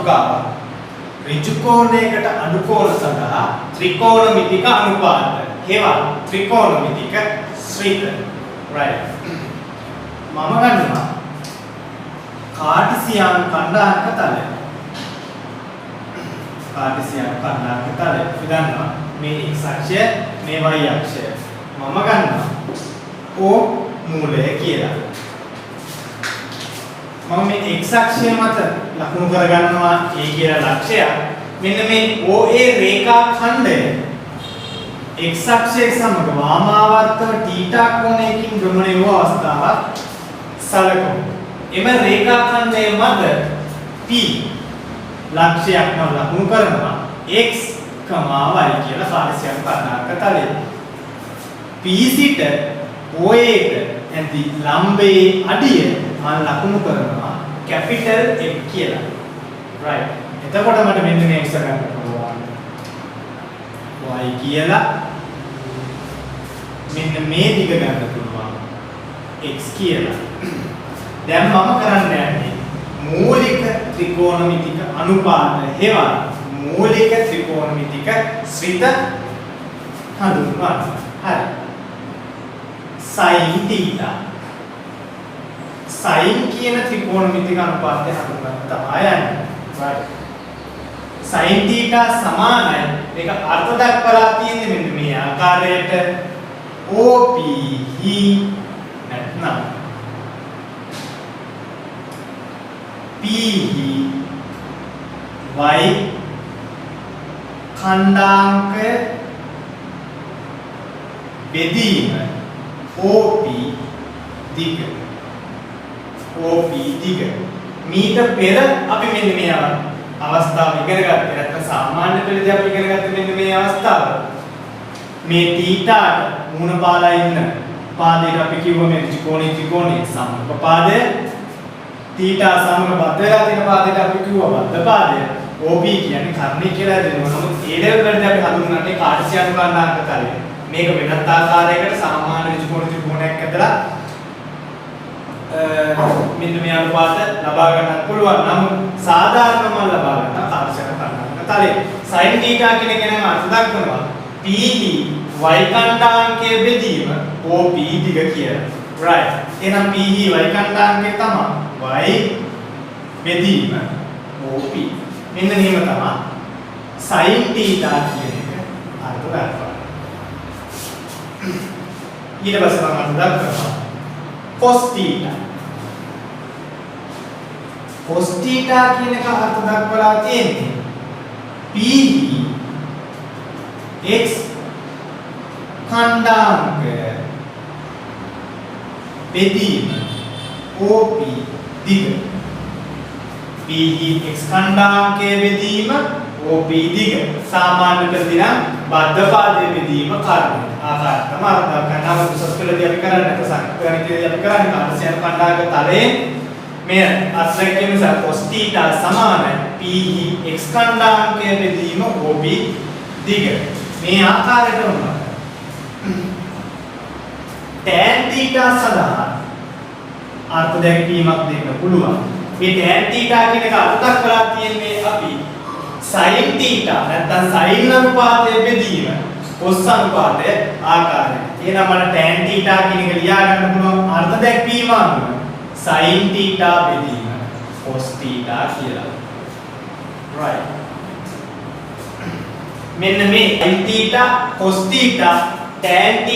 මාතෘකාව. ඍජු කෝණයකට අනුකෝණ සඳහා ත්‍රිකෝණමිතික අනුපාත. හේවා ත්‍රිකෝණමිතික ශ්‍රිත. right. මම ගන්නවා කාටසියානු ඛණ්ඩාංක තලය. කාටසියානු ඛණ්ඩාංක තලය. අපි දන්නවා මේ x අක්ෂය මේ y අක්ෂය. මම ගන්නවා O මූලය කියලා. මම මේ x අක්ෂය මත ලකුණු කරගන්නවා a කියලා ලක්ෂයක්. මෙන්න මේ OA රේඛා ඛණ්ඩය x අක්ෂයේ සමග වාමාවර්තව θ කෝණයකින් ගමන වූ අවස්ථාවක් සැලකුණු. එම රේඛා ඛණ්ඩය මත P ලක්ෂයක් නම් ලකුණු කරනවා x, y කියලා කාටසියානු ඛණ්ඩාංක තලය. P සිට OA ට ඇති ලම්බයේ අඩිය මම ලකුණු කරනවා කැපිටල් M කියලා. right. එතකොට මට මෙන්න මේ x ගන්න පුළුවන්. y කියලා මෙන්න මේ දිග ගන්න පුළුවන් x කියලා. දැන් මම කරන්න යන්නේ මූලික ත්‍රිකෝණමිතික අනුපාත හේවා මූලික ත්‍රිකෝණමිතික ශ්‍රිත හඳුන්වන්න. හරි. sin θ sin කියන ත්‍රිකෝණමිතික අනුපාතය හඳුන්වන්න තමයි යන්නේ. right. sin θ සමානයි මේක අර්ථ දක්වලා තියෙන්නේ මෙන්න මේ ආකාරයට OP හි නැත්නම් P හි y ඛණ්ඩාංක බෙදීම OP දිග. OP දිග. මීට පෙර අපි මෙන්න මේ අවස්ථාව ඉගෙන ගත්තේ නැත්නම් සාමාන්‍ය පෙළදී අපි ඉගෙන ගත්තේ මෙන්න මේ අවස්ථාව. මේ θ මූණ පාලා ඉන්න පාදයට අපි කිව්ව මේ ත්‍රිකෝණයේ සමග පාදය θ සමග බද්ධ වෙලා තියෙන පාදයට අපි කිව්වා බද්ධ පාදය. OP කියන්නේ කර්ණය කියලා දෙනවා. නමුත් ඒ ලෙවල් වලදී අපි හඳුන්වන්නේ කාටසියානු ඛණ්ඩාංක තලය. මේක වෙනත් ආකාරයකට සාමාන්‍ය ත්‍රිකෝණයක් ඇදලා මෙන්න මේ අනුපාත ලබා ගන්නත් පුළුවන්. නමුත් සාධාරණම ලබා ගන්න කාටසියානු ඛණ්ඩාංක තලය. sin θ කියන එක නම් අර්ථ දක්වනවා P හි y ඛණ්ඩාංකයේ බෙදීම OP දිග කියලා. right. එහෙනම් P හි y ඛණ්ඩාංකය තමයි y බෙදීම OP. මෙන්න මෙහෙම තමයි sin θ කියන එක අර්ථ දක්වනවා. ඊට පස්සේ මම අර්ථ දක්වනවා cos θ. cos θ කියන එක අර්ථ දක්වලා තියෙන්නේ P x ඛණ්ඩාංක බෙදීම OP දිග. P x ඛණ්ඩාංකයේ බෙදීම OP දිග. සාමාන්‍ය පෙළදී නම් බද්ධ පාදයේ බෙදීම කර්ණය. ආකාරය තමයි අර්ථ ගන්නවා. උසස් පෙළදී අපි කරන්නේ සංකේතයේදී අපි කරන්නේ කාටසියානු ඛණ්ඩාංක තලයේ මෙය අත්දැකීම නිසා cos θ සමාන P x ඛණ්ඩාංකයේ බෙදීම OP දිග. මේ ආකාරයට වුණා. tan θ සඳහා අර්ථ දැක්වීමක් දෙන්න පුළුවන්. මේ tan θ කියන එක අර්ථ දක්වලා තියෙන්නේ අපි sin θ නැත්නම් sin අනුපාතයේ බෙදීම cos අනුපාතයේ ආකාරය. එහෙනම් මට tan θ කියන එක ලියා ගන්න පුළුවන් අර්ථ දැක්වීම අනුව sin θ බෙදීම cos θ කියලා. right. මෙන්න මේ sin θ cos θ tan θ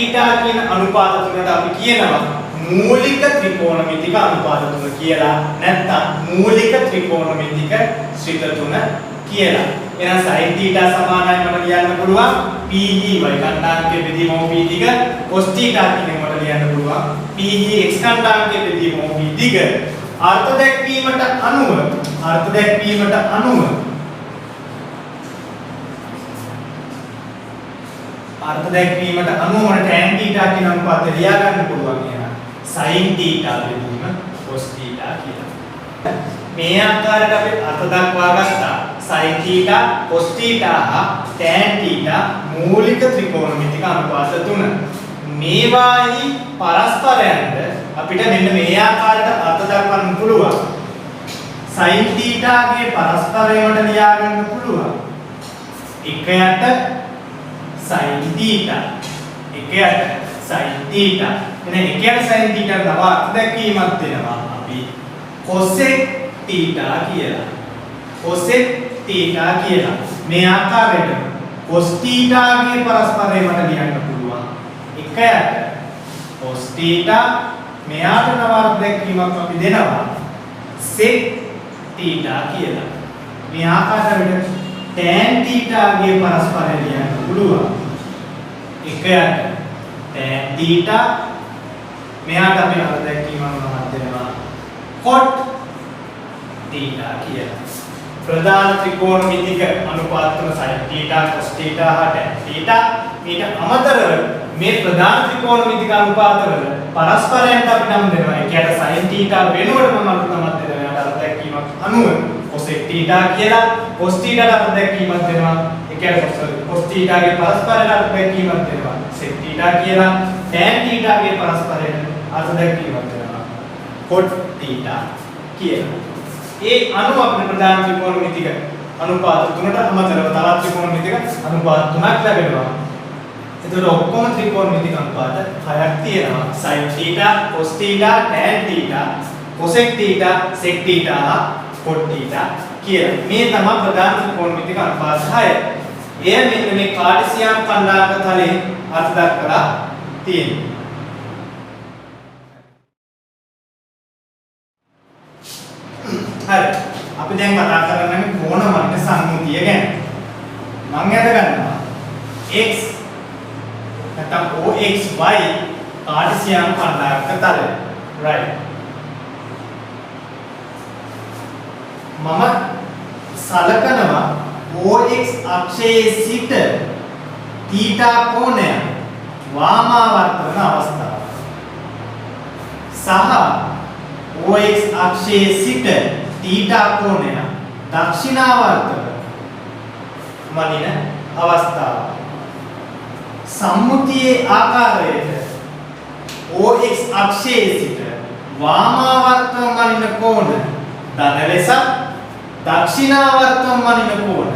කියන අනුපාත තුනට අපි කියනවා මූලික ත්‍රිකෝණමිතික අනුපාත තුන කියලා. නැත්නම් මූලික ත්‍රිකෝණමිතික ශ්‍රිත තුන කියලා. එහෙනම් sin θ සමානයි මට ලියන්න පුළුවන් P හි y ඛණ්ඩාංකයේ බෙදීම OP දිග. cos θ කියන මට ලියන්න පුළුවන් P හි x ඛණ්ඩාංකයේ බෙදීම OP දිග. අර්ථ දැක්වීමට අනුව මට tan θ කියන අනුපාතය ලියා ගන්න පුළුවන්. එහෙනම් sin θ බෙදීම cos θ කියලා. මේ ආකාරයට අපි අර්ථ දක්වා ගත්තා. sin θ cos θ හා tan θ මූලික ත්‍රිකෝණමිතික අනුපාත තුන. මේවායි පරස්පරයන්ට අපිට මෙන්න මේ ආකාරයට අර්ථ දක්වන්න පුළුවන්. sin theta ගේ පරස්පරයකට ලියා ගන්න පුළුවන්. 1යට sin theta. 1යට sin theta. එනේ 1යට sin theta තව අත්දැකීමක් දෙනවා. අපි cosec theta කියලා. cosec theta කියලා. මේ ආකාරයට cos theta ගේ පරස්පරයකට ලියන්න පුළුවන්. 1යට cos theta මෙයාට තව අත්දැකීමක් අපි දෙනවා. sec theta කියලා. මේ ආකාරයට tan theta ගේ පරස්පරය ලියන්න පුළුවන්. 1යට tan theta මෙයාට අපි අත්දැකීමක් මොනවද දෙනවා? cot theta කියලා. ප්‍රධාන ත්‍රිකෝණමිතික අනුපාත තුන sin theta cos theta හා tan theta ඊට අමතරව මේ ප්‍රධාන ත්‍රිකෝණමිතික අනුපාතවල පරස්පරයන්ට අපි නම් දෙනවා. ඒ කියන්නේ sin theta වෙනුවටම මම නමක් දෙනවා. අත්දැකීමක් අනුව cosec theta කියලා cos theta ට අත්දැකීමක් දෙනවා. ඒ කියන්නේ cos theta ගේ පරස්පරයට අත්දැකීමක් දෙනවා. sec theta කියලා tan theta ගේ පරස්පරයට අත්දැකීමක් දෙනවා. cot theta කියලා. ඒ අනුව අපේ ප්‍රධාන ත්‍රිකෝණමිතික අනුපාත තුනට අමතරව තවත් ත්‍රිකෝණමිතික අනුපාත තුනක් ලැබෙනවා. එතකොට ඔක්කොම ත්‍රිකෝණමිතික අනුපාත 6ක් තියෙනවා. sin theta, cos theta, tan theta, cosec theta, sec theta, cot theta කියලා. මේ තමයි ප්‍රධාන ත්‍රිකෝණමිතික අනුපාත 6. එය මෙන්න මේ කාර්සියාම් කණ්ඩායම තලයේ අර්ථ දක්වලා තියෙනවා. හරි. අපි දැන් කතා කරන්නේ කෝණ වර්ග සම්මුතිය ගැන. මම යද ගන්නවා x නැත්නම් OXY කාර්සියාම් කණ්ඩායමක තලය. right. මම සලකනවා OX අක්ෂයේ සිට θ කෝණය වාමාවර්ත වන අවස්ථාව සහ OX අක්ෂයේ සිට θ කෝණය දක්ෂිනාවර්ත වන අවස්ථාව සම්මුතියේ ආකාරයට OX අක්ෂයේ සිට වාමාවර්ත වන කෝණ ධන ලෙස දක්ෂිනාවර්තම වනින කෝණ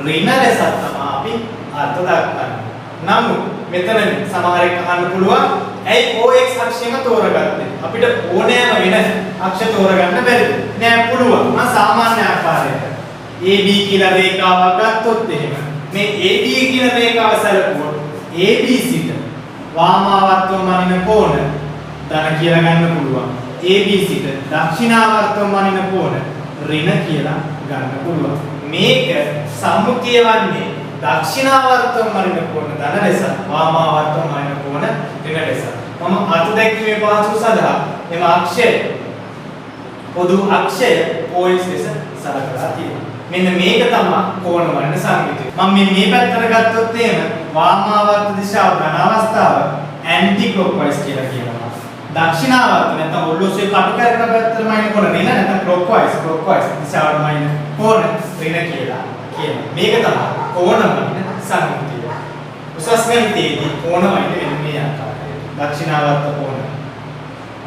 ඍණ ලෙස තමයි අපි අර්ථ දක්වන්නේ. නමුත් මෙතන සමහරෙක් අහන්න පුළුවන් ඇයි OX අක්ෂයම තෝරගත්තේ? අපිට ඕනෑම වෙන අක්ෂ තෝරගන්න බැරිද? නෑ පුළුවන්. මම සාමාන්‍ය ආකාරයට AB කියලා රේඛාවක් ගත්තොත් එහෙම මේ AB කියන රේඛාව සැලකුවොත් AB සිට වාමාවර්තම වනින කෝණ ධන කියලා ගන්න පුළුවන්. AB සිට දක්ෂිනාවර්තම වනින කෝණ ඍණ කියලා ගන්න පුළුවන්. මේක සම්මුතිය වන්නේ දක්ෂිනාවර්තම වනින කෝණ ධන ලෙස වාමාවර්තම වනින කෝණ ඍණ ලෙස. මම අත දැක්වීමේ පහසු සඳහා එම අක්ෂය පොදු අක්ෂය OX ලෙස සලකලා තියෙනවා. මෙන්න මේක තමයි කෝණ වර්ණ සංකේතය. මම මේ පැත්තට ගත්තොත් එහෙම වාමාවර්ත දිශාව ධන අවස්ථාව ඇන්ටි ක්ලොක්වයිස් කියලා කියනවා. දක්ෂිනාවර්ත නැත්නම් ඔල්ලෝසේ කටු කරන පැත්තටම ඉන්න කොන ඍණ නැත්නම් ක්ලොක්වයිස් දිශාවටම ඉන්න කෝණ ඍණ කියලා කියනවා. මේක තමයි කෝණ වර්ණ සංකේතය. උසස් ගණිතයේදී කෝණ වර්ණ වෙන්නේ මේ ආකාරයට. දක්ෂිනාවර්ත කෝණ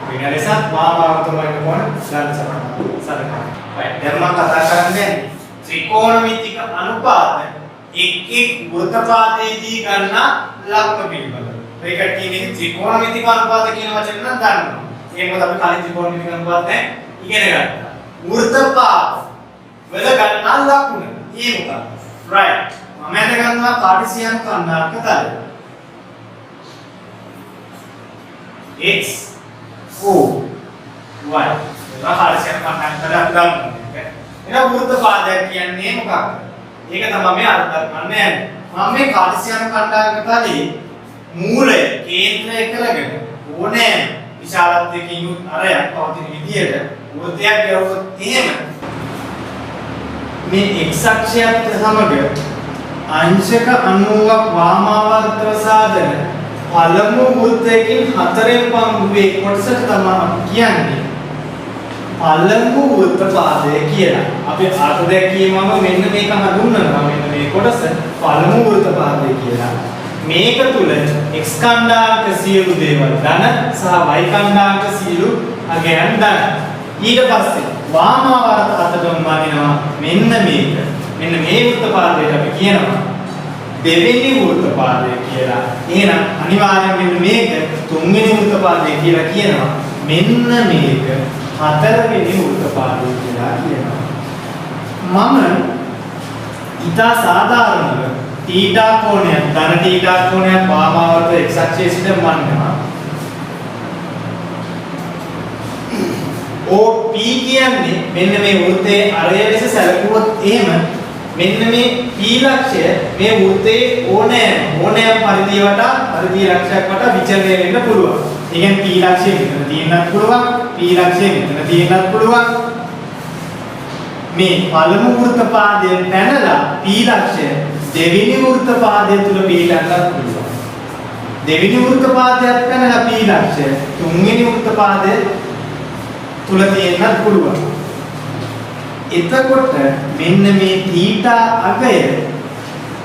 ඍණ ලෙස වාමාවර්ත වර්ණ කෝණ සලකනවා. දැන් මම කතා කරන්නේ ත්‍රිකෝණමිතික අනුපාත එක් වෘත්තපාතයේදී ගන්න ලක්ම පිළිබඳව. ඒකට කියන්නේ ත්‍රිකෝණමිතික අනුපාත කියන වචනේ නම් දන්නවා. ඒක මොකද අපි කලින් ත්‍රිකෝණමිතික අනුපාත දැන් ඉගෙන ගත්තා. වෘත්තපාත වල ගන්න ලකුණ. ඒ මොකක්ද? right. මම යන ගන්නවා කාර්සියාම් කණ්ඩායමක තලය. x o y. ඒක කාර්සියාම් කණ්ඩායමක තලය අපි ගන්නවා. එන වෘත්තපාතය කියන්නේ මොකක්ද? ඒක තමයි මේ අර්ථ දක්වන්නේ. මම මේ කාර්සියාම් කණ්ඩායමක තලයේ මූලය කේන්ද්‍රය කරගෙන ඕනෑම විශාලත්වයකින් යුත් අරයක් පවතින විදියට වෘත්තයක් ගලවුවොත් එහෙම මේ x අක්ෂයත් සමග අංශක 90ක් වාමාවර්තව සාදන පළමු වෘත්තයකින් හතරෙන් පංගුවේ කොටසට තමයි කියන්නේ පළමු වෘත්තපාදය කියලා. අපි අර්ථ දැක්වීමම මෙන්න මේක හඳුන්වනවා. මෙන්න මේ කොටස පළමු වෘත්තපාදය කියලා. මේක තුල x කණ්ඩායමක සියලු දේවල් ධන සහ y කණ්ඩායමක සියලු අගයන් ධන. ඊට පස්සේ වාමාවර්ත අතටම වදිනවා මෙන්න මේක. මෙන්න මේ වෘත්තපාදයට අපි කියනවා දෙවෙනි වෘත්තපාදය කියලා. එහෙනම් අනිවාර්යෙන් මෙන්න මේක තුන්වෙනි වෘත්තපාදය කියලා කියනවා. මෙන්න මේක හතරවෙනි වෘත්තපාදය කියලා කියනවා. මම ඉතා සාධාරණව තීටා කෝණයක් ධන තීටා කෝණයක් වාමාවර්ත x අක්ෂයේ සිට මන්නවා. OP කියන්නේ මෙන්න මේ වෘත්තයේ අරය ලෙස සැලකුවොත් එහෙම මෙන්න මේ P ලක්ෂය මේ වෘත්තයේ ඕනෑම පරිධිය වටා පරිධිය ලක්ෂයක් වටා විචලනය වෙන්න පුළුවන්. ඒ කියන්නේ P ලක්ෂය මෙතන තියෙන්නත් පුළුවන්, P ලක්ෂය මෙතන තියෙන්නත් පුළුවන්. මේ පළමු වෘත්තපාදයෙන් පැනලා P ලක්ෂය දෙවෙනි වෘත්තපාදය තුල පිළිගන්නත් පුළුවන්. දෙවෙනි වෘත්තපාදයට පැනලා P ලක්ෂය තුන්වෙනි වෘත්තපාදයේ තුල තියෙන්නත් පුළුවන්. එතකොට මෙන්න මේ θ අගය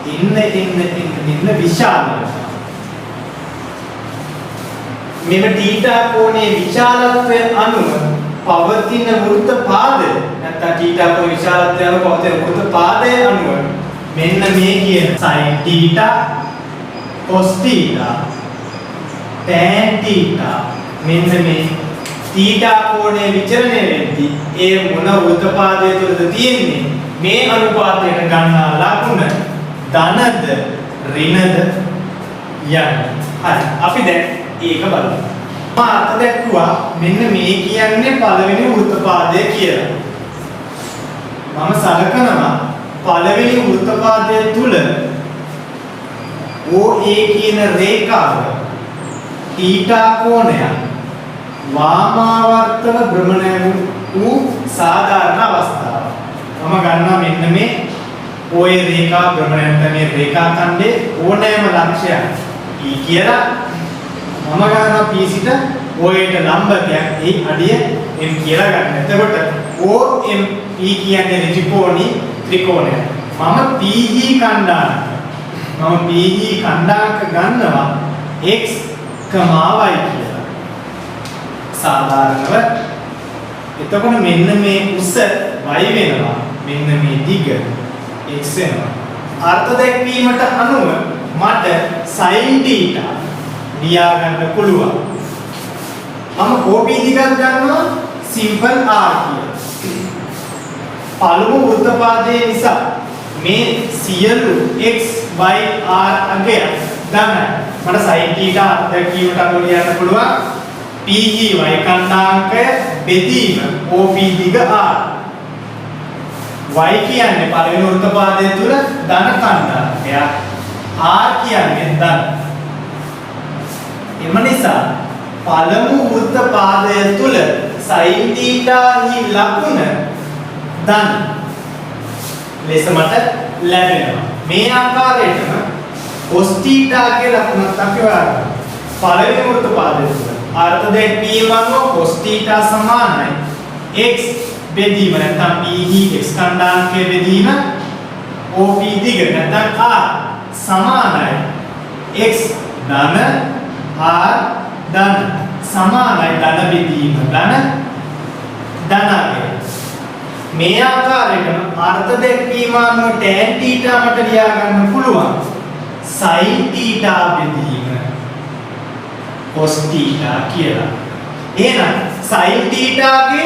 ඉන්න විශාල වෙනවා. මෙම θ කෝණයේ විශාලත්වය අනුව පවතින වෘත්තපාදය නැත්නම් θ කෝණ විශාලත්වය අනුව පවතින වෘත්තපාදය අනුව මෙන්න මේ කියන sin θ cos θ tan θ මෙන්න මේ θ කෝණයේ විචලනය වෙද්දී ඒ මොන වෘත්තපාදය තුළද තියෙන්නේ මේ අනුපාතයට ගන්නා ලකුණ ධනද ඍණද යන්නේ. හරි අපි දැන් ඒක බලමු. මම අර්ථ දැක්වුවා මෙන්න මේ කියන්නේ පළවෙනි වෘත්තපාදය කියලා. මම සලකනවා පළවෙනි වෘත්තපාදය තුල OA කියන රේඛාව θ කෝණයක් වාමාවර්තව භ්‍රමණය වූ සාධාරණ අවස්ථාව. මම ගන්නවා මෙන්න මේ OA රේඛා භ්‍රමණය කරන මේ රේඛා ඛණ්ඩයේ ඕනෑම ලක්ෂයක් E කියලා මම ගන්නවා P සිට OA ට ලම්බකයක් ඒ අඩිය M කියලා ගන්න. එතකොට OM P කියන්නේ ඍජුකෝණී ත්‍රිකෝණය. මම PE කණ්ඩායමක ගන්නවා x, y කියලා. සාධාරණව එතකොට මෙන්න මේ උස y වෙනවා මෙන්න මේ දිග x වෙනවා. අර්ථ දැක්වීමට අනුව මට sin θ ලියා ගන්න පුළුවන්. මම OP දිගක් ගන්නවා simple r කියලා. පළමු වෘත්තපාදයේ නිසා මේ සියලු x y r අගය ගන්න මට sin θ දැක්වීමට අනුව ලියන්න පුළුවන්. PE y කණ්ඩාංකය බෙදීම OP දිග r. y කියන්නේ පළවෙනි වෘත්තපාදය තුල ධන කණ්ඩාංකය. r කියන්නේ ධන. එම නිසා පළමු වෘත්තපාදය තුල sin θ හි ලකුණ ධන ලෙස මට ලැබෙනවා. මේ ආකාරයටම cos θ කියලා ලකුණක් අපි හොයාගන්නවා. පළවෙනි වෘත්තපාදය තුල අර්ථ දැක්වීම අනුව cos θ සමානයි x බෙදීම නැත්නම් PE x කණ්ඩාංකය බෙදීම OP දිග නැත්නම් r සමානයි x ධන r ධන සමානයි ධන බෙදීම ධනාගය. මේ ආකාරයටම අර්ථ දැක්වීම අනුව tan θ මට ලියා ගන්න පුළුවන් sin θ බෙදීම cos θ කියලා. එහෙනම් sin θ ගේ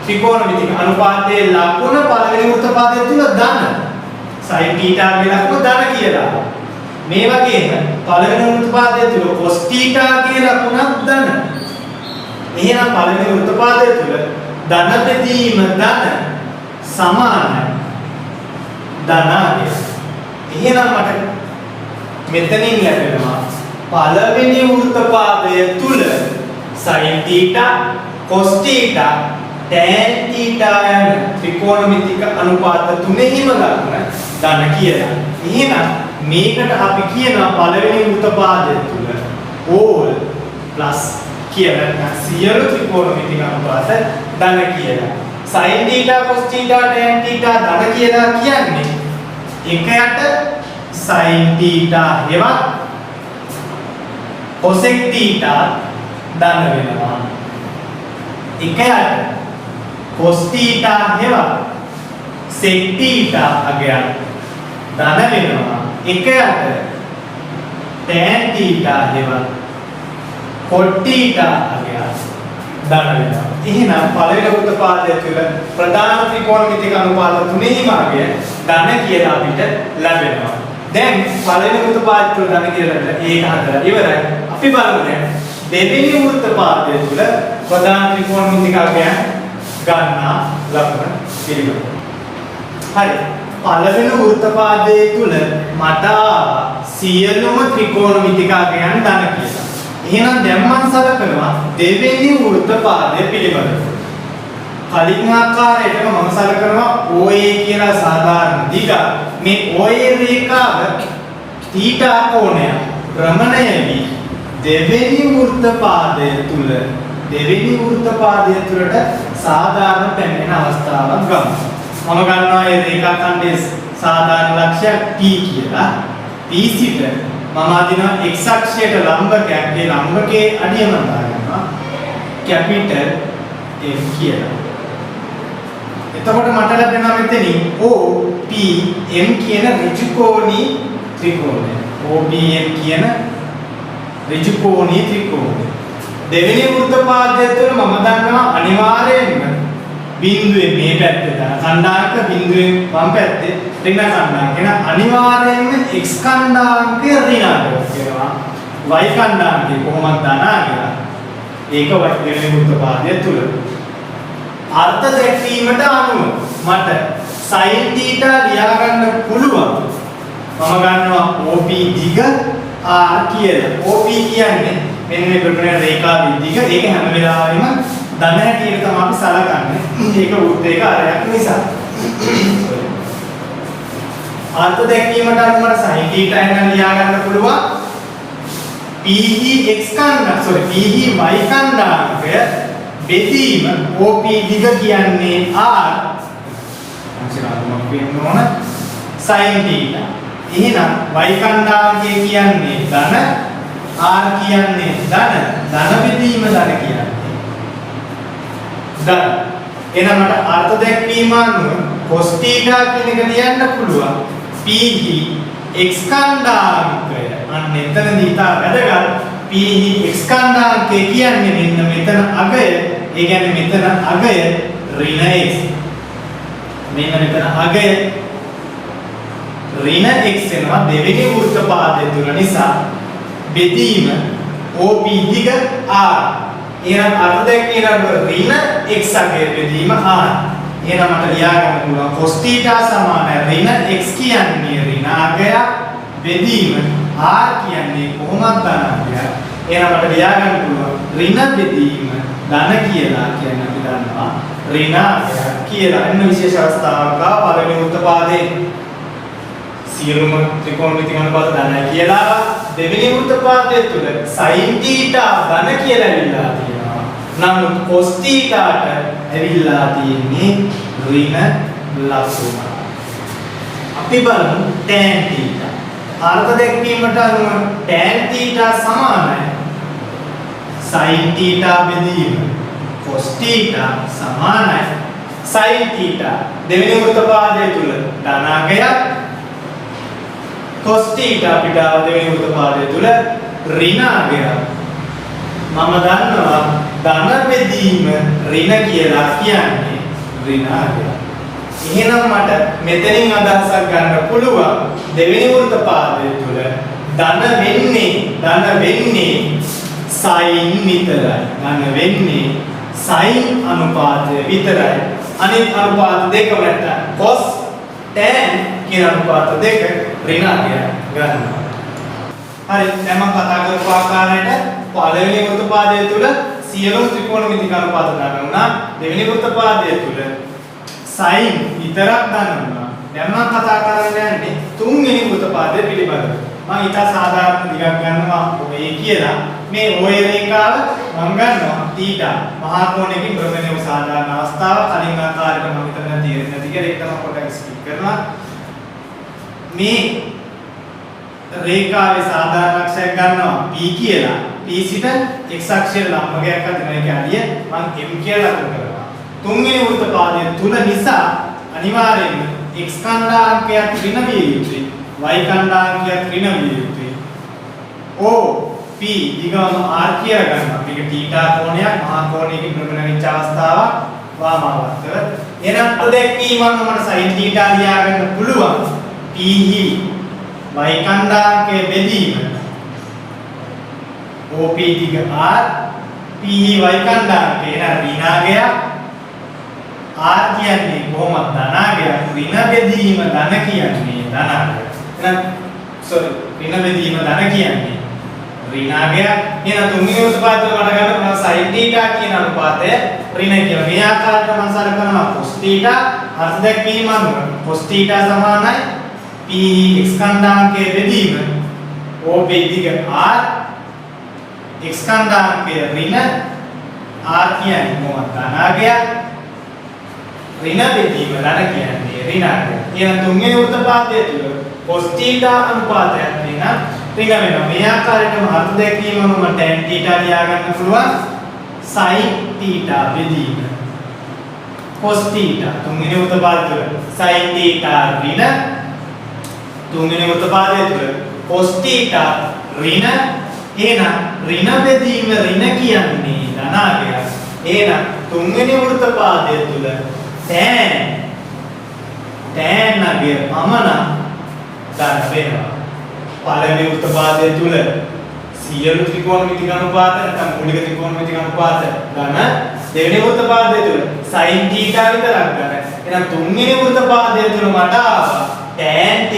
ත්‍රිකෝණමිතික අනුපාතයේ ලකුණ පළවෙනි වෘත්තපාදය තුල ධන. sin θ ගේ ලකුණ ධන කියලා. මේ වගේම පළවෙනි වෘත්තපාදය තුල cos θ ගේ ලකුණක් ධන. එහෙනම් පළවෙනි වෘත්තපාදය තුල ධන බෙදීම ධන සමානයි ධනාගය. එහෙනම් මට මෙතනින් ලැබෙනවා පළවෙනි වෘත්තපාදය තුල sin θ cos θ tan θ යන ත්‍රිකෝණමිතික අනුපාත තුනෙහිම ලකුණ ධන කියලා. එහෙනම් මේකට අපි කියනවා පළවෙනි වෘත්තපාදය තුල all plus කියලා සියලු ත්‍රිකෝණමිතික අනුපාත ධන කියලා. sin θ cos θ tan θ ධන කියලා කියන්නේ එකයට sin θ හෙවත් cosec θ ධන වෙනවා. එකයට cos θ හෙවත් sec θ අගයක් ධන වෙනවා. එකයට tan θ හෙවත් cot θ අගයක් ධන වෙනවා. එහෙනම් පළවෙනි උත්පාදය තුළ ප්‍රධාන ත්‍රිකෝණමිතික අනුපාත තුනේම අගය ධන කියලා අපිට ලැබෙනවා. දැන් පළවෙනි උත්පාදය තුළ ධන කියලා ඒක හතර ඉවරයි. අපි බලමු දැන් දෙවෙනි උත්පාදය තුළ ප්‍රධාන ත්‍රිකෝණමිතික අගයන් ගන්නා ලකුණ පිළිගමු. හරි. පළවෙනි උත්පාදයේ තුල මට සියලුම ත්‍රිකෝණමිතික අගයන් ධන කියලා. එහෙනම් දැන් මම සලකනවා දෙවෙනි උත්පාදය පිළිබඳව. කලින් ආකාරයටම මම සලකනවා OA කියලා සාධාරණ දිග. මේ OA රේඛාව θ කෝණය භ්‍රමණය වී දෙවෙනි උත්පාදය තුල සාධාරණ පැමිණෙන අවස්ථාවක් ගමු. මම ගන්නවා මේ රේඛාඛණ්ඩයේ සාධාරණ ලක්ෂ්‍යයක් P කියලා. P සිට මම අදිනවා x අක්ෂයට ලම්බකයක්. ඒ ලම්බකයේ අඩිය මම දානවා කැපිටල් M කියලා. එතකොට මට ලැබෙනවා මෙතනින් OP M කියන ඍජුකෝණී ත්‍රිකෝණය. OPM කියන ඍජුකෝණී ත්‍රිකෝණය. දෙවෙනි වෘත්තපාදය තුළ මම දන්නවා අනිවාර්යයෙන්ම බිඳුවේ මේ පැත්තේ දාන කණ්ඩායක බිඳුවේ වම් පැත්තේ ඍණ කණ්ඩායක කියන අනිවාර්යයෙන්ම x කණ්ඩායකය ඍණාත්මක වෙනවා. y කණ්ඩායකය කොහොමද දානා කියලා. ඒක දෙවෙනි වෘත්තපාදය තුළ අර්ථ දැක්වීමට අනුව මට sin θ ලියා ගන්න පුළුවන්. මම ගන්නවා OP දිග R කියලා. OP කියන්නේ මෙන්න මේ ප්‍රප්‍රණ රේඛාවේ දිග. ඒක හැම වෙලාවෙම ධන හැටියට තමයි අපි සලකන්නේ. ඒක වෘත්තයක ආරයක් නිසා. අර්ථ දැක්වීමට අනුව මට sin θ එන්න ලියා ගන්න පුළුවන්. PE x කණ්ඩායම PE y කණ්ඩායමය බෙදීම OP දිග කියන්නේ R අංශනාත්මක වෙන්න ඕන sin θ. එහෙනම් y කණ්ඩායමය කියන්නේ ධන R කියන්නේ ධන බෙදීම ධන කියන්නේ ධන. එහෙනම් මට අර්ථ දැක්වීම අනුව cos θ කියන එක ලියන්න පුළුවන් PE x කණ්ඩායමය. අන්න එතනදී තා වැදගත් PE x කණ්ඩායමය කියන්නේ මෙන්න මෙතන අගය. ඒ කියන්නේ මෙතන අගය ඍණ x. මෙන්න මෙතන අගය ඍණ x වෙනවා දෙවෙනි වෘත්තපාදය තුල නිසා බෙදීම OP දිග R. එහෙනම් අර්ථ දැක්වීම ඍණ x අගය බෙදීම R. එහෙනම් මට ලියා ගන්න පුළුවන් cos θ සමාන ඍණ x කියන්නේ ඍණ අගය බෙදීම R කියන්නේ කොහොමද ධනාගය. එහෙනම් මට ලියා ගන්න පුළුවන් ඍණ බෙදීම ධන කියලා කියන්නේ අපි දන්නවා ඍණ අගය කියලා. එන්න විශේෂ අවස්ථාවක පළවෙනි උත්පාදේ සියලුම ත්‍රිකෝණමිතික අනුපාත ධනයි කියලා. දෙවෙනි උත්පාදයේ තුල sin θ ධන කියලා ඇවිල්ලා තියෙනවා. නමුත් cos θ ට ඇවිල්ලා තියෙන්නේ ඍණ ලකුණ. අපි බලමු tan θ. අර්ථ දැක්වීමට අනුව tan θ සමානයි sin θ බෙදීම cos θ සමානයි sin θ. දෙවෙනි වෘත්තපාදය තුල ධනාගයක් cos θ අපිට දෙවෙනි වෘත්තපාදය තුල ඍණාගයක්. මම දන්නවා ධන බෙදීම ඍණ කියලා කියන්නේ ඍණාගයක්. එහෙනම් මට මෙතනින් අදහසක් ගන්න පුළුවන් දෙවෙනි වෘත්තපාදය තුල ධන වෙන්නේ sin විතරයි. ධන වෙන්නේ sin අනුපාතය විතරයි. අනිත් අනුපාත දෙක නැත්නම් cos tan කියන අනුපාත දෙක ඍණාගය ගන්නවා. හරි. දැන් මම කතා කරපු ආකාරයට පළවෙනි වෘත්තපාදය තුල සියලුම ත්‍රිකෝණමිතික අනුපාත ගන්නවා. දෙවෙනි වෘත්තපාදය තුල sin විතරක් ගන්නවා. දැන් මම කතා කරන්න යන්නේ තුන්වෙනි වෘත්තපාදය පිළිබඳව. මම ඊට සාධාරණ දිගක් ගන්නවා OA කියලා. මේ OA රේඛාව මම ගන්නවා θ. මහා කෝණයකින් භ්‍රමණය වූ සාධාරණ අවස්ථාව. කලින් ආකාරයට මම හිතන්නේ තේරෙන්නේ නැති කියලා ඒක තමයි පොඩ්ඩක් ස්කිප් කරනවා. මේ රේඛාවේ සාධාරණ අක්ෂයක් ගන්නවා P කියලා. P P සිට x අක්ෂයට ලම්බකයක් අදින එක ඇලිය මම m කියලා ලකුණු කරනවා. තුන්වෙනි වෘත්තපාදය තුල නිසා අනිවාර්යයෙන්ම x ඛණ්ඩාංකයක් ඍණ විය යුතුයි. y ඛණ්ඩාංකයක් ඍණ විය යුතුයි. O P දිගම r කියලා ගන්නවා. මේක θ කෝණයක් මහා කෝණයකින් ප්‍රගුණ වෙච්ච අවස්ථාවක් වාමාවර්තව. එහෙනම් අදැක්වීම මට sin θ ලියා ගන්න පුළුවන්. P y ඛණ්ඩාංකයේ බෙදීම OP දිග r P y ඛණ්ඩාංකය ඍණාගයක් r කියන්නේ කොහොමද ධනාගයක් ඍණ බෙදීම ධන කියන්නේ ධනාගයක්. එහෙනම් ඍණ බෙදීම ධන කියන්නේ ඍණාගයක්. එහෙනම් තුන්වෙනි උත්පාදය මට ගන්න මම sin θ කියන අනුපාතය ඍණ කියලා. මේ ආකාරයට මම සලකනවා cos θ අර්ථ දැක්වීම අනුව cos θ සමානයි P x ඛණ්ඩාංකයේ බෙදීම OP දිග r x ඛණ්ඩාංකයේ ඍණ r කියන්නේ මොකක්ද ධනාගයක් ඍණ බෙදීම ධන කියන්නේ ඍණාගයක්. එහෙනම් තුන්වෙනි උත්පාදය තුල cos θ අනුපාතයක් වෙනවා ඍණ වෙනවා. මේ ආකාරයටම අර්ථ දැක්වීමම මම tan θ ලියා ගන්න පුළුවන් sin θ බෙදීම cos θ තුන්වෙනි උත්පාදය තුල sin θ ඍණ තුන්වෙනි උත්පාදය තුල cos θ ඍණ එහෙනම් ඍණ බෙදීම ඍණ කියන්නේ ධනාගයක්. එහෙනම් තුන්වෙනි වෘත්තපාදය තුල tan නගය පමණ ධන වෙනවා. පළවෙනි වෘත්තපාදය තුල සියලු ත්‍රිකෝණමිතික අනුපාත නැත්නම් මූලික ත්‍රිකෝණමිතික අනුපාත ධන. දෙවෙනි වෘත්තපාදය තුල sin θ විතරක් ධන. එහෙනම් තුන්වෙනි වෘත්තපාදය තුල මට ආවා tan θ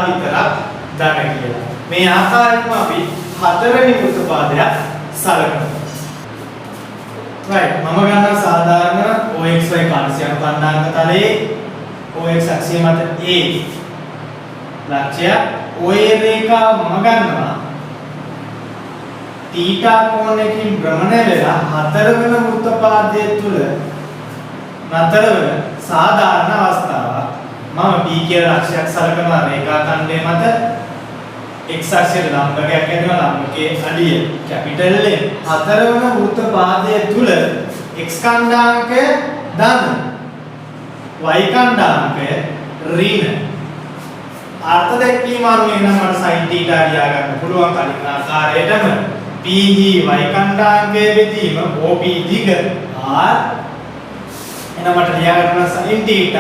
විතරක් ධන කියලා. මේ ආකාරයෙන්ම අපි හතරවෙනි වෘත්තපාදයක් සලකනවා. right මම ගන්නවා සාධාරණ OXY කාර්සියන ඛණ්ඩාංක තලයේ OX අක්ෂය මත A ලක්ෂ්‍ය OA රේඛාව මම ගන්නවා θ කෝණයකින් භ්‍රමණය වෙලා හතරවෙනි වෘත්තපාදය තුල නතර වෙන සාධාරණ අවස්ථාවක්. මම B කියලා අක්ෂයක් සලකනවා රේඛා ඛණ්ඩය මත x අක්ෂයට ලම්බකයක් ඇදෙනවා ලම්බකයේ අඩිය කැපිටල් L හතරවන වෘත්තපාදය තුල x ඛණ්ඩාංකය ධන y ඛණ්ඩාංකය ඍණ. අර්ථ දැක්වීම අනුව එනම් මට sin θ ලියා ගන්න පුළුවන් කලින් ආකාරයටම P y ඛණ්ඩාංකයේ බෙදීම OP දිග r එනම් මට ලියා ගන්න sin θ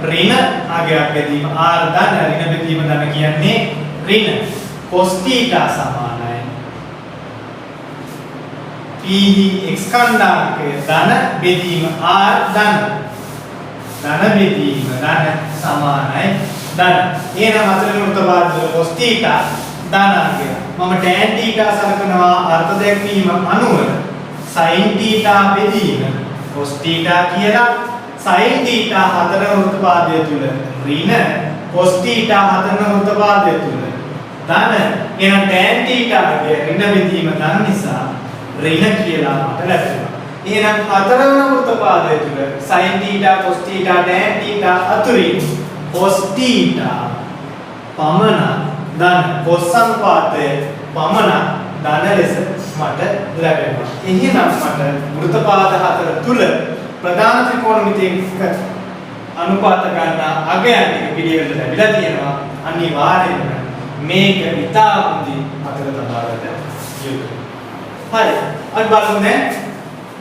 ඍණ ආගයක් බෙදීම r ධන ඍණ බෙදීම ධන කියන්නේ ऋण cos θ සමානයි P x ඛණ්ඩාංකය ධන බෙදීම r ධන බෙදීම ධන සමානයි ධන. එහෙනම් හතරවෙනි වෘත්තපාදය cos θ ධනාංකය. මම tan θ සලකනවා අර්ථ දැක්වීම අනුව sin θ බෙදීම cos θ කියලා sin θ හතරවෙනි වෘත්තපාදය තුල ඍණ cos θ හතරවෙනි වෘත්තපාදය තුල ධන. එහෙනම් tan θ ගේ ඍණ බෙදීම ධන නිසා ඍණ කියලා මට ලැබෙනවා. එහෙනම් හතරවෙනි වෘත්තපාදය තුල sin θ cos θ tan θ අතුරින් cos θ පමණ ධන cos අනුපාතය පමණ ධන ලෙස මට ලැබෙනවා. එහෙනම් මට වෘත්තපාද හතර තුල ප්‍රධාන ත්‍රිකෝණමිතික අනුපාත ගන්න අගයන් ටික පිළිවෙලට ලැබිලා තියෙනවා. අනිවාර්යයෙන්ම මේක ඉතා හොඳින් මතක තබා ගන්න යුතුයි. හරි. අපි බලමු දැන්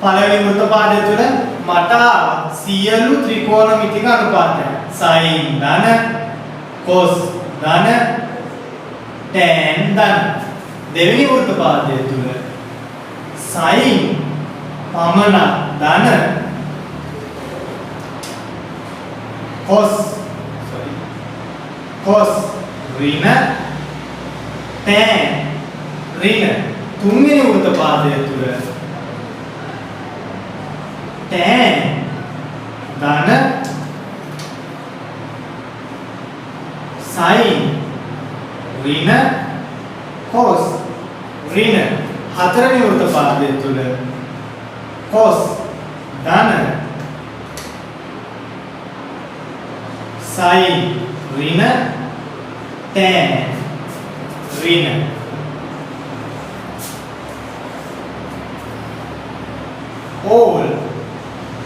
පළවෙනි වෘත්තපාදය තුළ මට සියලු ත්‍රිකෝණමිතික අනුපාතයන් sin ධන cos ධන tan ධන. දෙවෙනි වෘත්තපාදය තුළ sin පමණ ධන cos ඍණ tan ඍණ. තුන්වෙනි වෘත්තපාදය තුල tan ධන sin ඍණ cos ඍණ. හතරවෙනි වෘත්තපාදය තුල cos ධන sin ඍණ tan ඍණ. all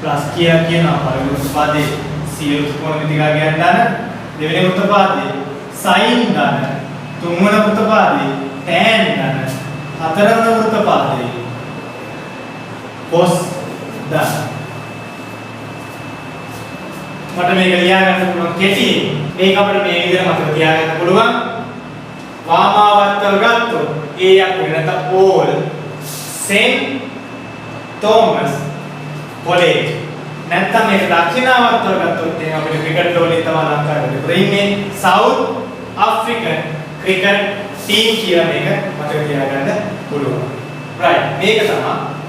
plus කියලා කියනවා පළවෙනි උත්පාදේ සියලු ත්‍රිකෝණමිතික ගණන් දාන දෙවෙනි උත්පාදේ sin දාන තුන්වෙනි උත්පාදේ tan දාන හතරවෙනි උත්පාදේ cos දාන මට මේක ලියා ගන්න පුළුවන් කෙටියෙන් මේක අපිට මේ විදිහට මතක තියාගන්න පුළුවන් වාමාවර්තව ගත්තොත් A යක් වෙනත all St. Thomas College නැත්නම් මේක දක්ෂිණාවර්තව ගත්තොත් එහෙනම් අපිට ක්‍රිකට් වලින් තමයි ලංකාවේ ඉන්නේ South African Cricket Team කියලා මේක මතක තියාගන්න පුළුවන්. right මේක තමයි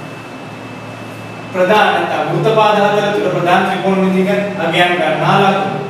ප්‍රධාන නැත්නම් වෘත්තපාද හතර තුල ප්‍රධාන ත්‍රිකෝණමිතික අගයන් ගන්නා ලකුණු.